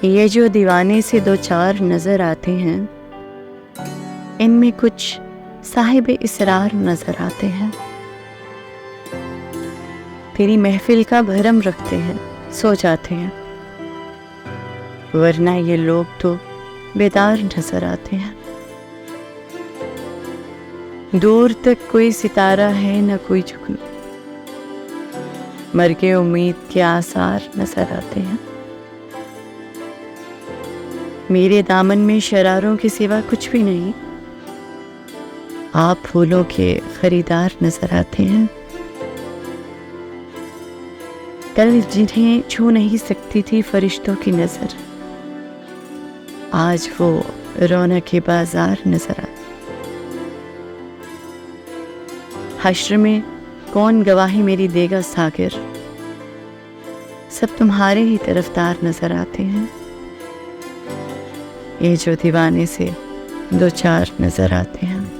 ये जो दीवाने से दो चार नजर आते हैं, इनमें कुछ साहिब इसरार नजर आते हैं। तेरी महफिल का भरम रखते हैं, सो जाते हैं, वरना ये लोग तो बेदार नजर आते हैं। दूर तक कोई सितारा है न कोई जुगनू, मर के उम्मीद के आसार नजर आते हैं। मेरे दामन में शरारों के सिवा कुछ भी नहीं, आप फूलों के खरीदार नजर आते हैं। कल जिन्हें छू नहीं सकती थी फरिश्तों की नजर, आज वो रौनक के बाजार नजर आते। हश्र में कौन गवाही मेरी देगा सागिर, सब तुम्हारे ही तरफदार नजर आते हैं। ये जो दीवाने से दो चार नजर आते हैं।